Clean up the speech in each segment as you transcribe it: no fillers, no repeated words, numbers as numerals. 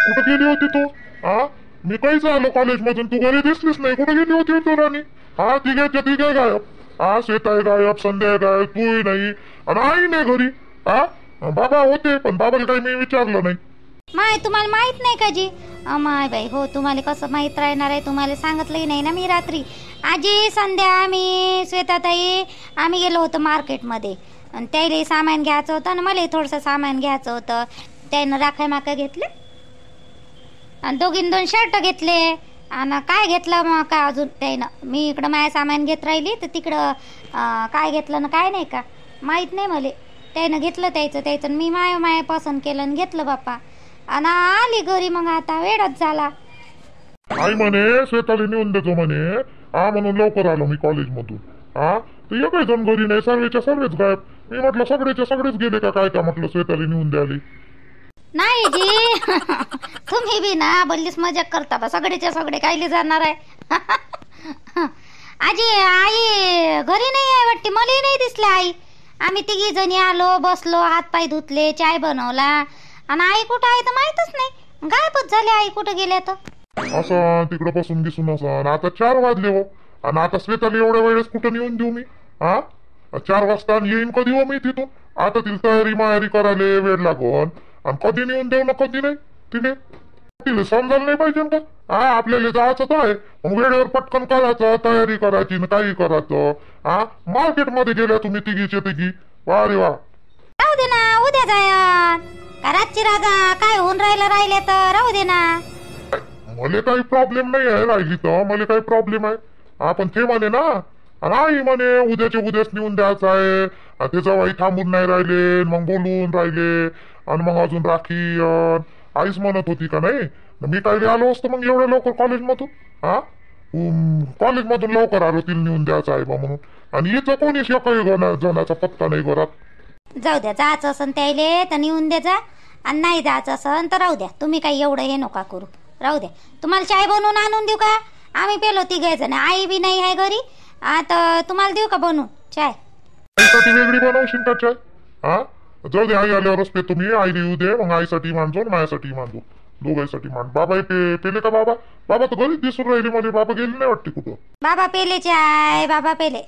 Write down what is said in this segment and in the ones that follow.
कुठं गेली होती तू? हा, मी काहीच आलो कॉलेजमधून, तू घरी दिसलीच नाही. कुठं गेली होती तू राणी? हा, तिघे गायब. हा, शेत आहे गायब, संध्या आहे गायब, तूही नाही आणि आई नाही घरी. हा, बाबा होते पण बाबाला काही मी विचारलं नाही. माय तुम्हाला माहित नाही का जी? माय बाई हो, तुम्हाला कसं माहित राहणार आहे? तुम्हाला सांगितलंही नाही ना मी रात्री. आजी, संध्या, मी, श्वेताताई आम्ही गेलो होतो मार्केटमध्ये आणि त्याला सामान घ्यायचं होतं आणि मला थोडंसं सामान घ्यायचं होतं. त्यानं राखाय माका घेतले आणि दोघींनी 2 शर्ट घेतले आणि काय घेतलं मग काय अजून त्यानं. मी इकडं माझ्या सामान घेत राहिली तर तिकडं काय घेतलं ना काय नाही का माहीत नाही मला. त्यानं घेतलं त्याचं मी माया पसंत केलं आणि घेतलं बाप्पा आणि आली घरी. मग आता वेळच झाला. आई म्हणे शेताला नेऊन देतो म्हणे. हा, म्हणून लवकर आलो मी कॉलेजमधून. हा, तर एकही जण घरी नाही, सर्वेच गायब. मी म्हटलं सगळेच गेले का काय का म्हटलं शेताला नेऊन द्यायला. नाही जी तुम्ही बी ना बल्लीस मजाक करता बा. सगळे कायले जाणार आहे. आजी, आई घरी नाही आहे वाटते. मलाही नाही दिसले आई. आम्ही 3 जणी आलो, बसलो, हात पाय धुतले, चाय बनवला आणि आई कुठं आहे तर माहीतच नाही. गायबच झाले. आई कुठं गेल्या तर असं तिकडे बसून गिसून असं. आता 4 वाजले हो आणि आता श्वेताला एवढ्या वेळेस कुठं नेऊन देऊ मी? हा, 4 वाजता येईन कधी हो मी तिथून? आता तिला तयारी करायला वेळ लागल आणि कधी नेऊन देऊ ना कधी नाही. तिला समजायला नाही पाहिजे का? हा, आपल्याला जायचं तर आहे, मग वेळेवर पटकन करायचं, तयारी करायची ना काही करायचं. हा, मार्केटमध्ये गेल्या तुम्ही तिघी. वा रे वा. राहू दे ना, उद्या जाय का रातची राजा काय होऊन राहिले तर राहू दे ना. मला काही प्रॉब्लेम नाही आहे राहिली तर. मला काही प्रॉब्लेम आहे? आपण ते म्हणे ना नाही म्हणे उद्याच नेऊन द्यायचं आहे. ते जवाई थांबून नाही राहिले, मग बोलून राहिले आणि मग अजून राखी आईच म्हणत होती का नाही. मी काही आलो असतो मग एवढ्या लवकर कॉलेजमधून. हा, कॉलेजमधून लवकर आलो तिला नेऊन द्यायचं आहे बा म्हणून. आणि हिचं कोणीच काही जणाचा पत्ता नाही घरात. जाऊ द्या, जायचं असन त्याले तर नेऊन द्या जा आणि नाही जायचं असन तर राहू द्या. तुम्ही काही एवढं हे नका करू, राहू द्या. तुम्हाला चाय बनवून आणून देऊ का? आम्ही पेलो 3 जण. आई बी नाही आहे घरी. आता तुम्हाला देऊ का बनवून चाय? आईसाठी वेगळी बनवशील का चाय? हा, जाऊ दे. आई आल्यावरच पेतो मी. आई येऊ दे, मग आईसाठी मांडतो माझ्यासाठी मांडतो. दोघांसाठी मांड. बाबा पेले का? बाबा तर घरीच दिसून राहिले मला. बाबा गेले नाही वाटते कुठं. बाबा पेले चाय, बाबा पेले.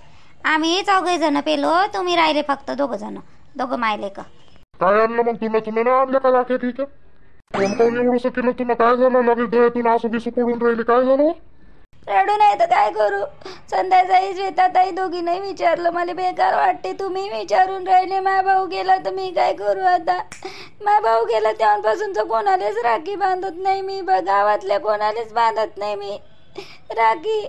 आम्ही 4 जण पेलो, तुम्ही राहिले फक्त 2 जण. 2 मायले का काय आणलं मग तुला नाही आणलं का राखे? ठीक आहे. कोण एवढंसं केलं तुला? काय झालं? लगेच डोळ्यातून आसू बिसू पडून राहिले. काय झालं? रडू नाही तर काय करू? संध्याकाळी श्वेताताई दोघी नाही विचारलं. मला बेकार वाटते. तुम्ही विचारून राहिले. माझा भाऊ गेला तर मी काय करू आता? माझा भाऊ गेला तेव्हापासून तर कोणालाच राखी बांधत नाही मी. गावातल्या कोणालाच बांधत नाही मी राखी.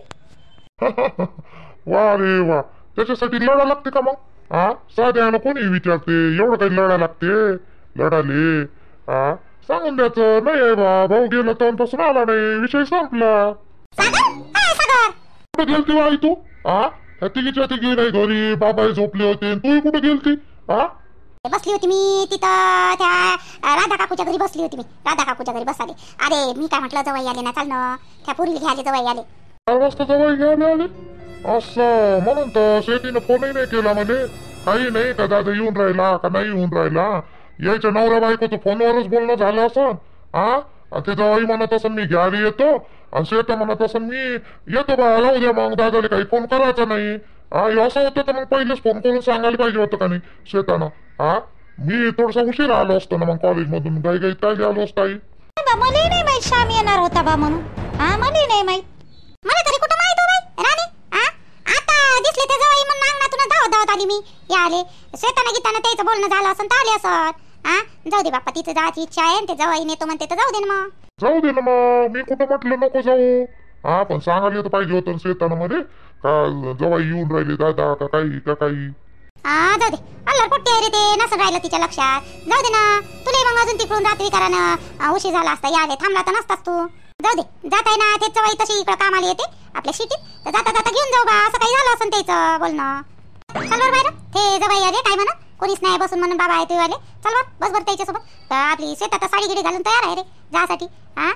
वा रे वा. त्याच्यासाठी लढा लागते का मग? हा, साध्यानं कोणी विचारते? एवढं काही लढा लागते लढाले? हा, सांगून द्यायचं नाही आहे बा. भाऊ गेला तेव्हापासून आला नाही, विषय संपला. कुठे गेलती आई तू? हा, तिघी नाही घरी. बाबा झोपले होते, तूही कुठे गेलती? हा, बसली होती मी तिथं त्या राधा काकूच्या घरी बसली होती मी. राधा काकूच्या घरी बसाले. अरे मी काय म्हटलं, जवळ आले ना, चाल ना त्या पुरीला घ्यायला जवळ आले. 4 वाजता जवळ घ्यायला आले असं म्हणून तर शेतीनं फोनही नाही केला म्हणजे. काही नाही का दादा येऊन राहिला का नाही येऊन राहिला? यायच्या नवऱ्या बायकोचं फोनवरच बोलणं झालं असं. हा, ते जवाई म्हणत असं मी घ्यायला येतो आणि शेता म्हणत असं मी येतो बा. राहू द्या मग, दादाला काही फोन करायचा नाही. हा, असं होतं तर मग पहिलेच फोन करून सांगायला पाहिजे होतं का नाही शेतानं? हा, मी थोडासा उशीर आलो असतो ना मग कॉलेजमधून. काही काय आलो असतो आई? मला नाही माहित श्याम येणार होता बा म्हणून. हा, मला नाही माहित. मला तरी कुठं माहित हो बाई राणी. आता दिसले ते जवळ म्हणून अंगणातून धावत आली मी. या आले शेताना त्याचं बोलणं झालं असं तर आले असं. हा, जाऊ दे बाप्पा, तिचं जायची इच्छा आहे. ते जवळ नेतो म्हणते तर जाऊ दे ना मग. जाऊ दे ना मग. मी कुठं म्हटलं नको जाऊ. हा, पण सांगायला तर पाहिजे होतं शेताना मध्ये का जवळ येऊन राहिले दादा का काही. हा, जाऊ दे. अल्लर पोट्टे आहे रे ते, नसं राहिलं तिच्या लक्षात. जाऊ दे ना. तुला मग अजून तिकडून रात्री करानं उशीर झाला असता. याले थांबला तर नसतास तू. जाऊ दे, जात आहे ना. ते जवळ तशी इकडं कामाला येते आपल्या शिटीत, तर जाता घेऊन जाऊ बा. असं काही झालं असं त्याचं बोलणं. चल बर बाहेर. ते जवळ आले काय म्हणा, कोणीच नाही बसून म्हणून बाबा आहे ते आले. चल बर, बस त्याच्यासोबत. आपली शेतात साडी गिडी घालून तयार आहे रे जासाठी. हा,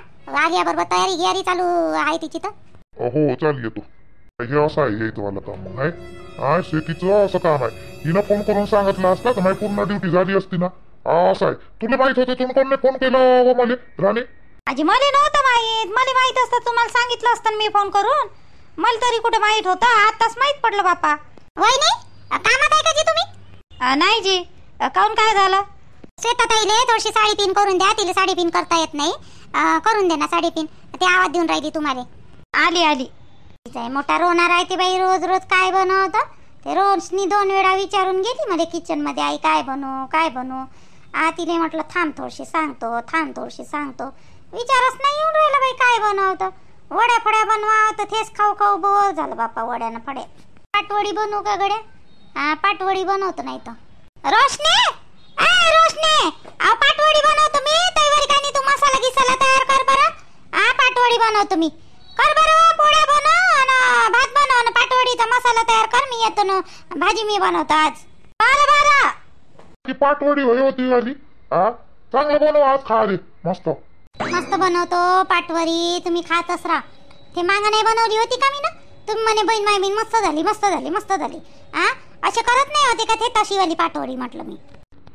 आलिया बरोबर तयारी चालू आहे तिची तर. हो, चाल येतो. हे असं आहे यायचं वाला काम मग आहे. हा, शेतीचं असं काम आहे. हिनं फोन करून सांगितलं असतं तर माझी पूर्ण ड्युटी झाली असती ना. असं आहे. तुला माहित होतं तुम्ही कोण फोन केला मला राणे? आजी मला नव्हतं माहित. मला माहित असतं तुम्हाला सांगितलं असतं मी फोन करून. मला तरी कुठे माहित होतं, आताच माहित पडलं बापा. वहिनी कामात आहे का जी तुम्ही? नाही जी. काऊन काय झालं? श्वेताताईले थोडीशी साडी पिन करून द्या. तिला साडी पिन करता येत नाही. करून दे ना साडी पिन. ते आवाज देऊन राहिली तुम्हाला. आली आली. मोठा रोना राहते बाई. रोज रोज काय बनवतं ते. रोजनी 2 वेळा विचारून गेली मला किचन मध्ये, आई काय बनवू काय बनवू. तिने म्हटलं थांब थोडीशी सांगतो, थांब थोडीशी सांगतो. विचारच नाही येऊन राहिला बाई काय बनवतं. वड्या फड्या बनवा तर तेच खाऊ खाऊ बोर झालं बापा. वड्यानं फड्या. पाटवडी बनवू का गड्या? पाटवडी बनवतो नाही तर. रोशने रोशने पाटवडी बनवतो मी. तैवारी कानी तू मसाला गिसाला तयार कर बरं. पाटवडी बनवतो मी. कर बरं. पोळ्या बनव आणि भात बनव आणि पाटवडीचा मसाला तयार कर. मी येतो ना. भाजी मी बनवतो आज. बरं ती पाटवडी होती वाली. चांगलं बनव आज. खा रे मस्त मस्त बनवतो पाटवडी. तुम्ही खातच राहा. ते मागा नाही बनवली होती का मी ना. तुम्ही म्हणे बहीण माय बहीण मस्त झाली मस्त झाली मस्त झाली. असे करत नाही होते का ते तशीवाली पाटवडी. म्हटलं मी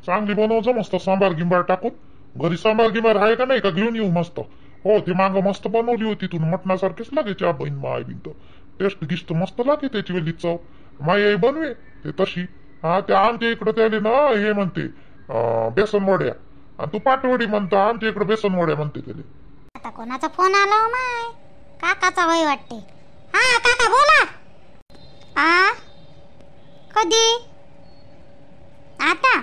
चांगली बनवचं मस्त. सांबार गिंबार टाकून. घरी सांबार गिंबार आहे का नाही का घेऊन येऊ मस्त. हो ते माग मस्त बनवली होती तू. मटणासारखीच लागे च्या बहीण माय बहीण. तर टेस्ट गिस्ट मस्त लागे त्याची वेळी चव. माय आई बनवे ते तशी. ते आमच्या इकडे त्याले ना हे म्हणते बेसन वड्या. आणि तू पाटवडी म्हणता. आमच्या इकडे बेसन वड्या म्हणते त्याले. आता कोणाचा फोन आला हो माय? काकाचा वय वाटते. काका बोला. कधी? आता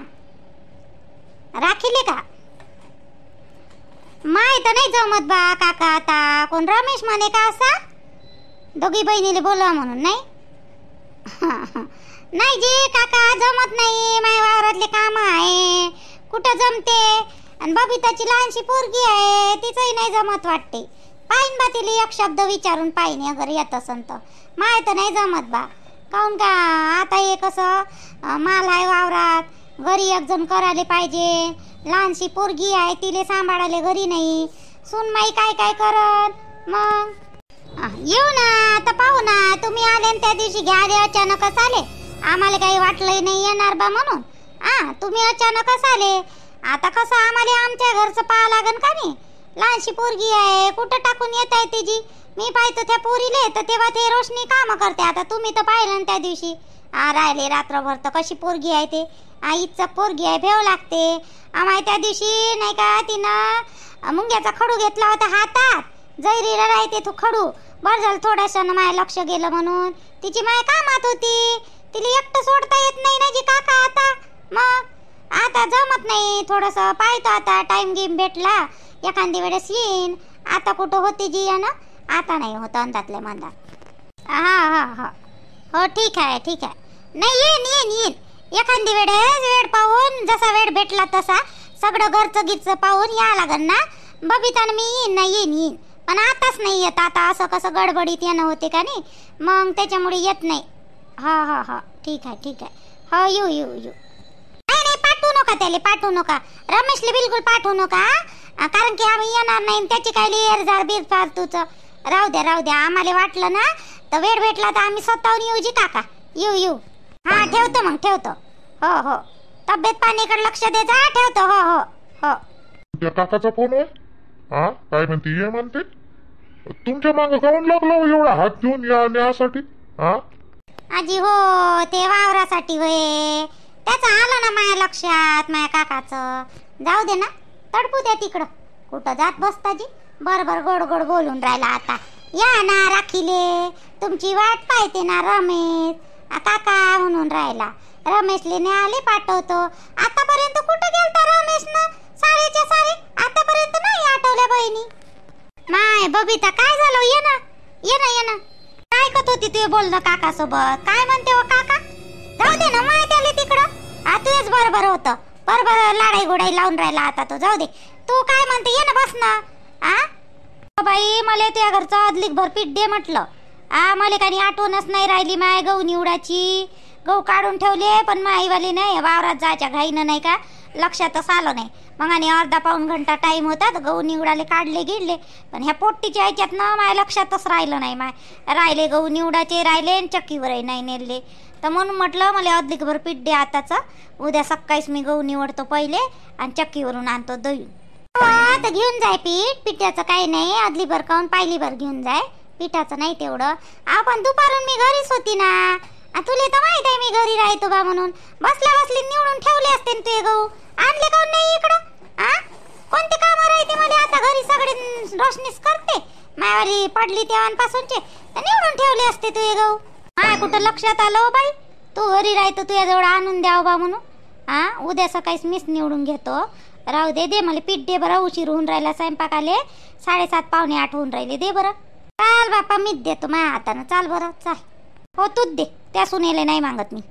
राखीले का? माय तर नाही जमत बा काका. आता कोण रमेश म्हणे का असा? दोघी बहिणीले बोलवा म्हणून नाही. नाही जी काका जमत नाही. माय वावरातले काम आहे. कुठं जमते. आणि बबिताची लहानशी पोरगी आहे. तिचंही नाही जमत वाटते. पाहिन बा तिला एक शब्द विचारून पाहिन अगर येत असन तर. माय तर नाही जमत बा. काऊन का आता हे कसं माल आहे वावरात. घरी एक जण करायला पाहिजे. लहानशी पोरगी आहे तिले सांभाळायला घरी नाही. सूनमाई काय काय करत मग. येऊ ना आता पाहू ना. तुम्ही आले त्या दिवशी घ्याले अचानकच आले. आम्हाला काही वाटलंही नाही येणार बा म्हणून. तुम्ही अचानकच आले. आता कसं आम्हाला आमच्या घरचं पाहा लागन का नाही. लहानशी पोरगी आहे. कुठं टाकून येत आहे तिची. मी पाहतो त्या पोरीले तर तेव्हा ते रोशनी काम करते. आता तुम्ही तर पाहिलं त्या दिवशी. राहिले रात्रभर तर कशी पोरगी आहे ते. आईचं पोरगी आहे. भेव लागते. आम्हाला त्या दिवशी नाही का तिनं मुंग्याचा खडू घेतला होता हातात. जैरीला राहते तो खडू. बरं झालं थोडंसं माय लक्ष गेलं म्हणून. तिची माय कामात होती. तिला एकटं सोडता येत नाही ना जी काका आता. मग आता जमत नाही. थोडंसं पाहतो आता टाइम गेम भेटला एखादी वेळेस येईन. आता कुठं होती जी ना. आता नाही होत अंदातल्या मंदात. हो ठीक आहे ठीक आहे. नाही येईन येईन येईन. एखादी वेळेस वेळ पाहून जसा वेळ भेटला तसा सगळं घरचं गिरचं पाहून या लागन ना. बबितानं मी येईन ना. येईन येईन पण आताच नाही येत. आता असं कसं गडबडीत येणं होते का नाही. मग त्याच्यामुळे येत नाही. हा ठीक आहे ठीक आहे. हो येऊ येऊ येऊ. नाही पाठवू नका त्याला. पाठवू नका. रमेशला बिलकुल पाठवू नका. कारण की आम्ही येणार नाही. त्याची काय लेअर जा बीर फालतूच. राहू द्या राहू द्या. आम्हाला वाटलं ना तर वेळ भेटला तर आम्ही स्वतःहून येऊ जी काका. येऊ येऊ. ठेवतो मग ठेवतो. हो तब्येत पाणीकडे लक्ष दे जा. ठेवतो. हो त्या काकाचा फोन आहे. काय म्हणते ये म्हणते. तुमच्या मागं काऊन लागलं एवढा हात घेऊन यासाठी. आजी हो ते वावरासाठी होय. त्याचं आलं ना माझ्या लक्षात. माझ्या काकाचं. जाऊ दे ना. तडपू द्या तिकडं. कुठं जात बसताजी. बरोबर गोड गोड बोलून राहिला. आता या ना राखीले. तुमची वाट पाहते ना रमेश. काका म्हणून राहिला. रमेशले ने आले पाठवतो. आतापर्यंत कुठं गेलता रमेश ना. सारेच्या सारे आतापर्यंत नाही आठवल्या बहिणी. माय बबिता काय झालं. ये ना ये ना ये ना. काय ऐकत होती तू बोलणं काका सोबत. काय म्हणते हो काका. जाऊ दे ना माय त्याले तिकडं. तुझच बरोबर होतं. बरोबर लाडाई गोडाई लावून राहिला आता तो. जाऊ दे. तू काय म्हणते ये ना बस ना. बाई मला त्या घरचा अदलीक भर पीठ दे म्हटलं. मला काही आठवणच नाही राहिली. माय गहू निवडाची. गहू काढून ठेवले पण माईवाली नाही. वावरात जायच्या घाईनं नाही का लक्षातच आलं नाही. मग आणि अर्धा पाऊण घंटा टाइम होता तर गहू निवडाले काढले गिडले. पण ह्या पोट्टीच्या ह्याच्यात ना माय लक्षातच राहिलं नाही. माय राहिले गहू निवडाचे राहिले आणि चक्कीवरही नाही नेले. तर म्हणून म्हटलं मला अदलीक भर पीठ दे आताचं. उद्या सकाळीच मी गहू निवडतो पहिले आणि चक्कीवरून आणतो दही. आता घेऊन जाय पीठ. पिठाचं काही नाही, आदली भर खाऊन पाहिली भर घेऊन जाय. पिठाचं नाही तेवढं. आपण दुपारून मी घरीच होती ना. तुला तर माहित आहे मी घरी राहतो बा म्हणून. बसल्या बसली निवडून ठेवले असते ना तुझे गहू. आणले काऊन नाही इकडं? कोणते काम राहते मला आता घरी? सगळे रोशनीच करते. मायावाली पडली तेव्हापासूनचे निवडून ठेवले असते तुझे गहू. कुठं लक्षात आलं बाई? तू घरी राहतो तुझ्याजवळ आणून द्याव बा म्हणून. उद्या सकाळीच मीच निवडून घेतो. राहू दे. दे मला पीठ दे बरं. उशीर होऊन राहिला स्वयंपाकाले. 7:30 पावणे 8 होऊन राहिले. दे बरं. चाल बापा मीच देतो माझ्या हातानं. चाल बरं चाल. हो तूच दे. त्या सुनेले नाही मागत मी.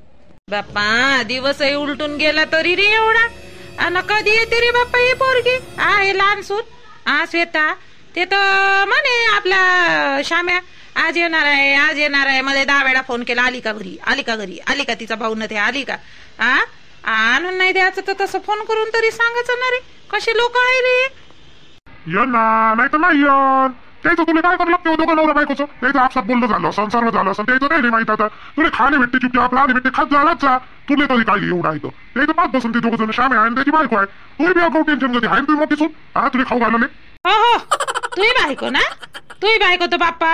बाप्पा दिवसही उलटून गेला तरी रे एवढा. आणि कधी येते रे बाप्पा ही पोरगी? हे लहान सून श्वेता ते तर म्हणे आपला श्याम्या आज येणार आहे, आज येणार आहे. मला 10 वेळा फोन केला. आली का घरी? आली का घरी? आली का? तिचा भाऊ न ते आली का? आणून नाही द्यायचं तर तसं फोन करून तरी सांगायचं ना रे. कसे लोक आहे रे? ये ना, नाही तर नाही यार. त्याचं तुला काय करावं लागतं? दोघं नवरा बायकोचं त्याचं आपसात बोलणं झालं असं, सर्व झालं असं. त्याचं नाही माहित. आता तुला खाणे भेटते चुपचाप, राहणे भेटते, खात झालाच जा. तुला तरी काय एवढं आहे? त्याचं पाच बसून ते दोघं जण श्याम आहे आणि त्याची बायको आहे. तुम्ही बी अगाऊ टेन्शन घेते आहे तुम्ही मोठी सून. तुला खाऊ घालले. हो तुही बायको ना? तुही बायको तर बाप्पा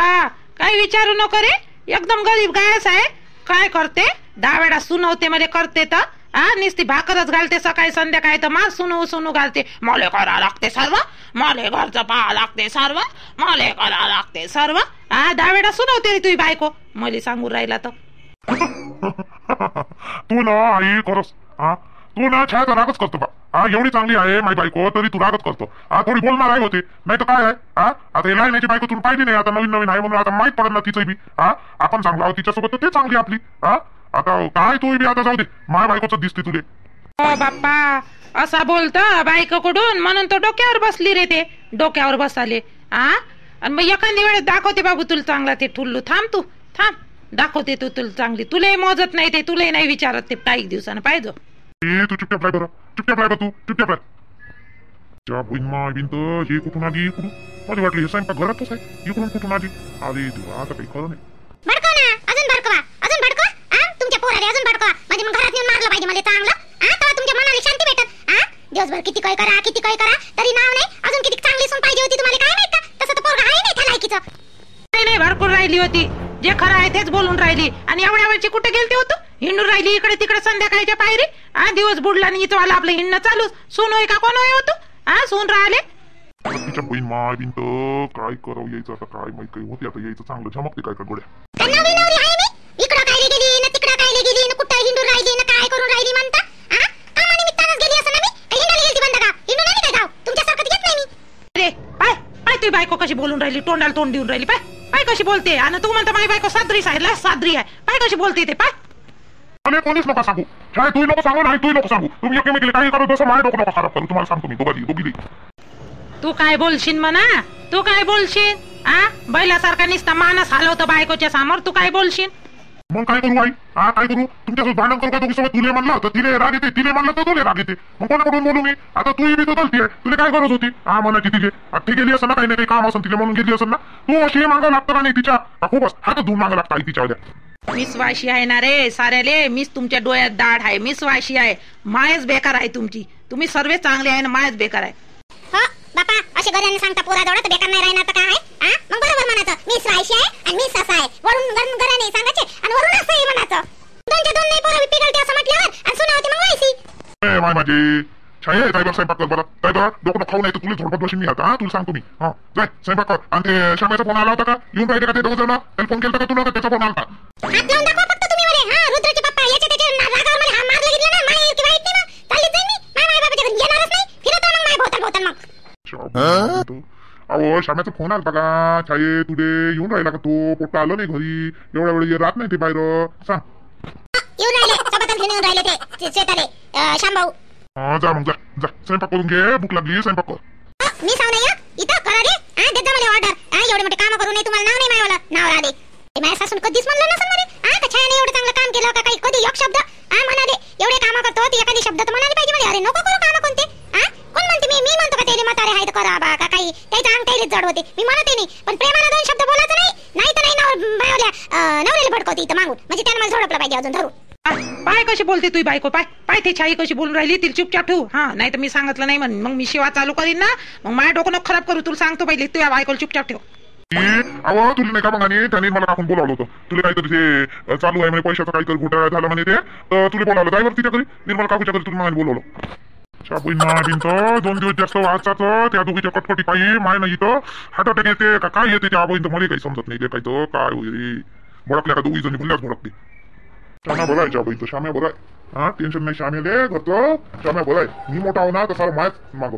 काही विचारू नको रे. एकदम गरीब गायस आहे. काय करते? 10 वेळा सुनवते मध्ये करते तर नुसती भाकरच घालते सकाळी संध्याकाळी. तर मा सुनू घालते. मले करा लागते सर्व. मले घरचं पाहा लागते सर्व. मले करा लागते सर्व. 10 वेळा सुनवते रे तुझी बायको. मला सांगून राहिला तर तू ना आई करस. तू ना छायाचा रागच करतो बा. एवढी चांगली आहे माझी बायको तरी तू रागच करतो. थोडी बोलणार आहे होते नाही तर काय आहे. आता हे लाईनाची बायको तुम्ही पाहिली नाही. आता नवीन आहे म्हणून आता माहित पडत ना तिचं बी. आपण चांगला आहोत तिच्यासोबत तर ते चांगली आपली. आता काय तू बी आता जाऊ दे. माझ्या बायकोच दिसते तुले. हो बाप्पा असा बोलतो बायकोकडून म्हणून तो डोक्यावर बसली रे. ते डोक्यावर बसाले. आणि मग एखादी वेळेस दाखवते बाबू तुला चांगला ते ठुल्लू. थांब तू थांब. दाखवते तू तुला चांगली. तुलाही मोजत नाही ते. तुलाही नाही विचारत ते. काही दिवसानं पाहिजे. तू चुपचाप राय बरं. चुपचाप राय तू. चुपचाप राय. बिंत हे कुठून आली? इकडून मला वाटलं हे स्वयंपाक घरातच आहे. इकडून कुठून आली? अरे तुला आता काही खरं नाही. भडकवा ना. अजून भडकवा. अजून भडकवा. तुमच्या पोराने अजून भडकवा. म्हणजे मग घरात नेऊन मारलं पाहिजे मला चांगलं. तेव्हा तुमच्या मनाला शांती भेटत. दिवसभर किती काय करा किती काय करा तरी नाव नाही. अजून किती चांगली सून पाहिजे होती तुम्हाला काय माहित का? तसं तर पोरगा आहे नाही त्या लायकीचं. नाही भरपूर राहिली होती. जे खरं आहे तेच बोलून राहिली. आणि एवढ्या वेळची कुठे गेलते होतो? हिंडून राहिली इकडे तिकडे संध्याकाळच्या पायरी. दिवस बुडला आणि इथं आला आपलं हिंडणं चालू. सून होय का कोण होय होतो? सून राहिले. तिच्या बहीण माय बिंत काय करावं यायचं आता काय माहित. काही होते आता यायचं चांगलं झमकते काय गोड्या. नवरी नवरी आहे मी. इकडं काय गेली ना तिकडं काय गेली ना कुठं हिंडून राहिली ना काय करून राहिली म्हणता? कामानिमित्तानच गेली असं ना मी. हिंडायला गेली बंद का? हिंडून आली काय गाव? तुमच्यासारखं येत नाही मी. अरे पाय पाय तुझी बायको कशी बोलून राहिली. तोंडाला तोंड देऊन राहिली. पाय पाय कशी बोलते. आणि तू म्हणता माझी बायको सादरी आहे. सादरी आहे. पाय कशी बोलते ते. पाय अरे कोणीच नका सांगू. छाय तू नको सांगू. नाही तू नको सांगू. तुम्ही एकमेकीला काही करत असं माझ्या डोकं नका खराब करू. तुम्हाला सांगतो मी दोघी. तू काय बोलशील म्हणा? तू काय बोलशील? बैलासारखा निसता मानस हलवतो बायकोच्या समोर. तू काय बोलशील? मग काय करू आई? काय करू? तुमच्यासोबत भांडण करू का? दोघीसोबत तुले म्हणलं तर तिले राग येते. तिले म्हणलं तर तुले राग येते. मग कोणाकडून बोलू मी? आता तू बी तो गलती आहे. तुला काय गरज होती म्हणायची तिथे? ती गेली असं ना काही नाही काही काम असं तिला म्हणून गेली असं ना. तू अशी मागं लागतं का नाही तिच्या? खूपच हात धुवून मागं लागतं आई तिच्या. मीच वाशी आहे ना रे साऱ्याले. मीच तुमच्या डोळ्यात दाढ आहे. मीच वाशी आहे. मायच बेकार आहे तुमची. तुम्ही सर्व चांगले आहे ना मायच बेकार आहे. बापा असे घराने सांगता पोराजवळ तर बेकार नाही राहणार तर काय आहे? मग बरोबर म्हणायचं मीच वायशी आहे आणि मीच असं आहे. वरून घराने सांगायचे आणि वरून असंही म्हणायचं. दोनच्या दोन नाही पोरं पिघलते असं म्हटल्यावर आणि सुनावते मग वायसी. माय माझे छाय ताईबर स्वयंपाक कर बरं. ताईबर डोकं खाऊ नाही तर तुला झोडपत बसून मी आता. तुला सांगतो मी. जाय स्वयंपाक कर. आणि ते श्यामाचा फोन आला होता का? येऊन राहिले का ते दोघं जण? त्याला फोन केला का तुला? त्याचा फोन आला. हात लावून दाखवा फक्त तुम्ही मला. रुद्रचे पप्पा याच्या त्याच्या रागावर मला मारलं गेलं ना. माय की वाईट नाही ना. चालली जाईन मी. माय बाबाच्या घरी येणारच नाही. फिरत मग माय भोवताल मग. अहो श्यामाचा फोन आला का? छाये तुझे येऊन राहिला का? तो पोट्ट आलं नाही घरी. एवढ्या वेळ राहत नाही ते बाहेर. सांग. येऊन राहिले सोबतच घेऊन राहिले ते शेताले श्यामभाऊ. जा मग जा स्वयंपाक करून घे. भूक लागली स्वयंपाक कर. मी सांग नाही इथं करा रे. देता मला ऑर्डर. एवढे मोठे काम करू नये तुम्हाला नाव नाही मायवाला. नाव आले माझ्या सासून कधीच म्हणलं नसेल मध्ये. का छायाने एवढं चांगलं काम केलं का? काही कधी एक शब्द म्हणाले एवढे काम करतो ती एखादी शब्द तर म्हणाले पाहिजे मला. अरे नको करू काम कोणते. कोण म्हणते मी म्हणतो का त्याला म्हातारे आहेत करा बा का काही त्याचं अंग त्याला जड होते. मी म्हणते नाही पण प्रेमाला 2 शब्द बोलायचं नाही तर नाही नवऱ्याला भडकवते इथं मागून. म्हणजे त्यानं मला झोडपलं पाहिजे अजून धरून. पाय कशी बोलते तुझी बायको. पाय पाय ती छाई कशी बोलून राहिली तिला चुपचाप ठेवू. हा नाही तर मी सांगितलं नाही म्हणून मग मी शिवा चालू करीन ना, मग माझ्या डोकं नको खराब करू. तुला सांगतो पहिले तुझ्या बायकोला चुपचाप ठेव. अहो तुला नाही का मग आणि त्याने मला काकून बोलावलं होतं. तुला काहीतरी ते चालू आहे म्हणजे पैशाचा काहीतरी घोटाळा झाला म्हणे ते, तर तुला बोलावलं जायवर तिच्या घरी, निर्मला काकूच्या घरी तुला बोलावलं. शाबुईना बिनत 2 दिवस जास्त वाचायचं त्या दोघीच्या कटकटी पायी माय नाही इथं हार्ट अटॅक येते का काय येते त्या आबोईन तर मला काही समजत नाही. काय तर काय होईल भडकल्या का दोघी जणी बोलल्याच भडकते. श्याम्या बरं आहे शाबुई, तर श्याम्या बरं आहे. हा टेन्शन नाही श्याम्या दे घरचं, श्याम्या बरं आहे. मी मोठा हो ना तर सारा मायच मागं.